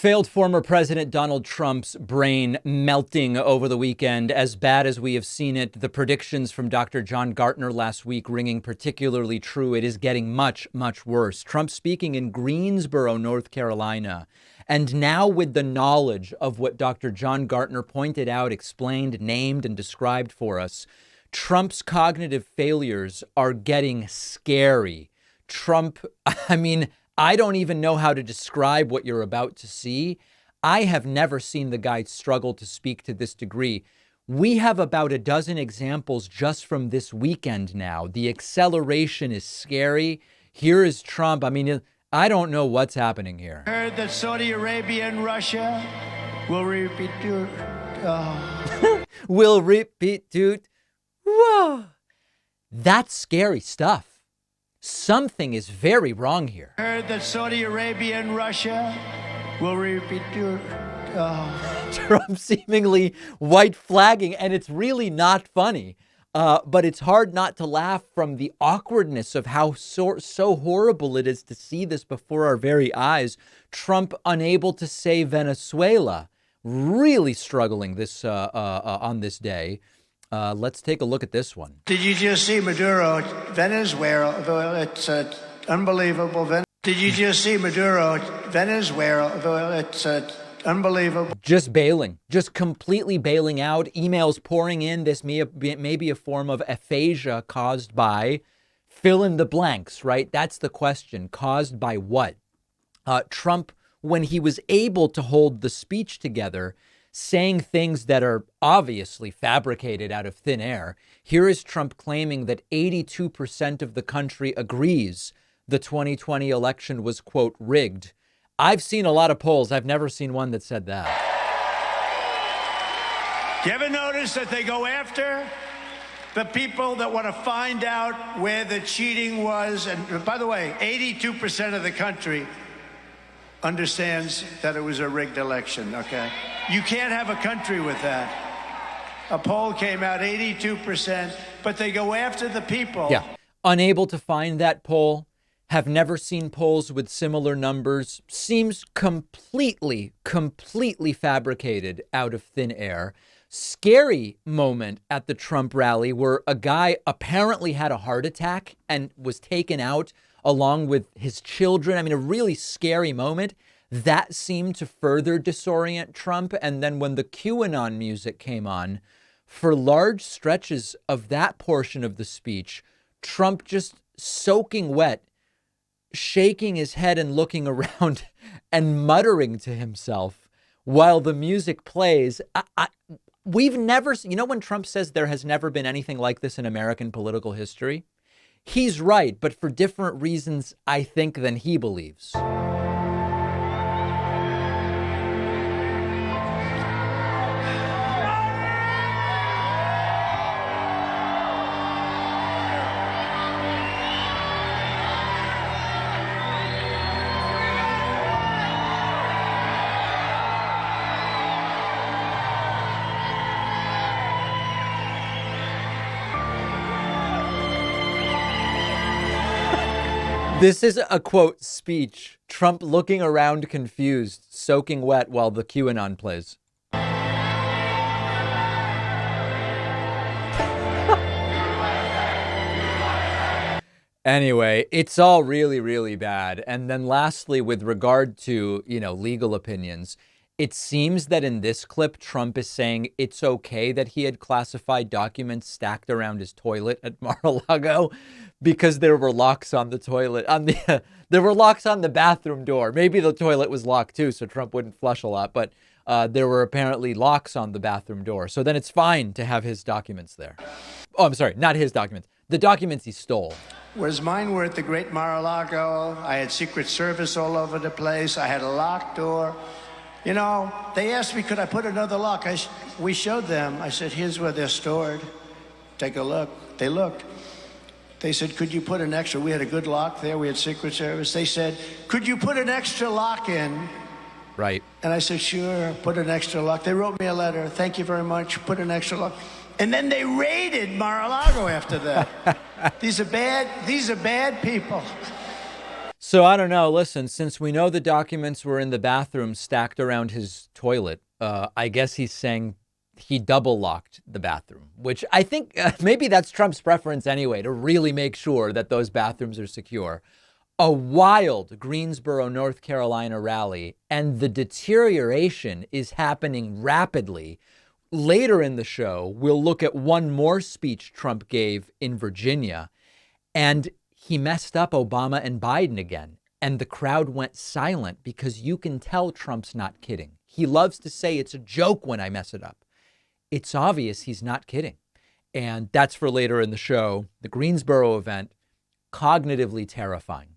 Failed former President Donald Trump's brain melting over the weekend, as bad as we have seen it. The predictions from Dr. John Gartner last week ringing particularly true. It is getting much, much worse. Trump speaking in Greensboro, North Carolina. And now with the knowledge of what Dr. John Gartner pointed out, explained, named, and described for us, Trump's cognitive failures are getting scary. Trump, I don't even know how to describe what you're about to see. I have never seen the guy struggle to speak to this degree. We have about a dozen examples just from this weekend now. The acceleration is scary. Here is Trump. I don't know what's happening here. Heard that Saudi Arabia and Russia will repeat. Will repeat. Whoa. That's scary stuff. Something is very wrong here. Heard that Saudi Arabia and Russia will repeat. Trump seemingly white flagging, and it's really not funny. But it's hard not to laugh from the awkwardness of how so horrible it is to see this before our very eyes. Trump unable to say Venezuela, really struggling this on this day. Let's take a look at this one. Did you just see Maduro, Venezuela? It's unbelievable. Did you just see Maduro, Venezuela? It's unbelievable. Just bailing, just completely bailing out. Emails pouring in. This may be a form of aphasia caused by fill in the blanks, right? That's the question. Caused by what? Trump, when he was able to hold the speech together, saying things that are obviously fabricated out of thin air. Here is Trump claiming that 82% of the country agrees the 2020 election was, quote, rigged. I've seen a lot of polls. I've never seen one that said that. You ever notice that they go after the people that want to find out where the cheating was? And by the way, 82% of the country understands that it was a rigged election, okay? You can't have a country with that. A poll came out 82%, but they go after the people. Yeah, unable to find that poll, have never seen polls with similar numbers, seems completely fabricated out of thin air. Scary moment at the Trump rally where a guy apparently had a heart attack and was taken out along with his children. A really scary moment. That seemed to further disorient Trump. And then when the QAnon music came on, for large stretches of that portion of the speech, Trump just soaking wet, shaking his head and looking around and muttering to himself while the music plays. We've never, when Trump says there has never been anything like this in American political history, he's right, but for different reasons, I think, than he believes. This is a, quote, speech. Trump looking around confused, soaking wet while the QAnon plays. Anyway, it's all really bad. And then lastly, with regard to, legal opinions, it seems that in this clip, Trump is saying it's okay that he had classified documents stacked around his toilet at Mar-a-Lago because there were locks on the toilet. There were locks on the bathroom door. Maybe the toilet was locked too, so Trump wouldn't flush a lot. But there were apparently locks on the bathroom door. So then it's fine to have his documents there. Oh, I'm sorry, not his documents. The documents he stole. Whereas mine were at the Great Mar-a-Lago. I had Secret Service all over the place. I had a locked door. They asked me, could I put another lock? We showed them. I said, here's where they're stored. Take a look. They looked. They said, could you put an extra? We had a good lock there. We had Secret Service. They said, could you put an extra lock in? Right. And I said, sure, put an extra lock. They wrote me a letter. Thank you very much. Put an extra lock. And then they raided Mar-a-Lago after that. These are bad people. So I don't know. Listen, since we know the documents were in the bathroom stacked around his toilet, I guess he's saying he double locked the bathroom, which I think maybe that's Trump's preference anyway, to really make sure that those bathrooms are secure. A wild Greensboro, North Carolina rally, and the deterioration is happening rapidly. Later in the show, we'll look at one more speech Trump gave in Virginia, and he messed up Obama and Biden again. And the crowd went silent because you can tell Trump's not kidding. He loves to say it's a joke when I mess it up. It's obvious he's not kidding. And that's for later in the show. The Greensboro event, cognitively terrifying.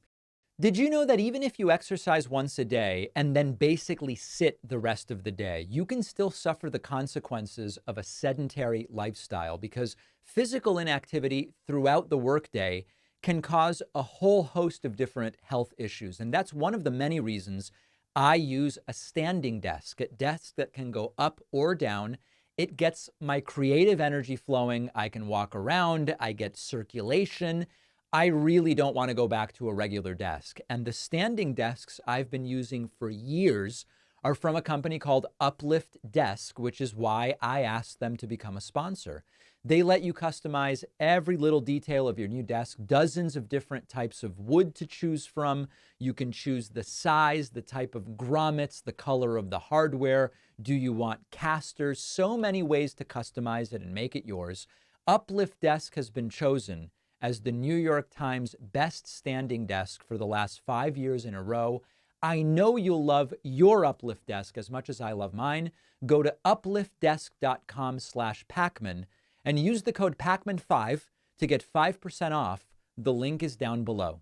Did you know that even if you exercise once a day and then basically sit the rest of the day, you can still suffer the consequences of a sedentary lifestyle, because physical inactivity throughout the workday can cause a whole host of different health issues. And that's one of the many reasons I use a standing desk, a desk that can go up or down. It gets my creative energy flowing. I can walk around. I get circulation. I really don't want to go back to a regular desk. And the standing desks I've been using for years are from a company called Uplift Desk, which is why I asked them to become a sponsor. They let you customize every little detail of your new desk, dozens of different types of wood to choose from. You can choose the size, the type of grommets, the color of the hardware. Do you want casters? So many ways to customize it and make it yours. Uplift Desk has been chosen as the New York Times best standing desk for the last 5 years in a row. I know you'll love your Uplift Desk as much as I love mine. Go to upliftdesk.com/Pacman and use the code Pacman5 to get 5% off. The link is down below.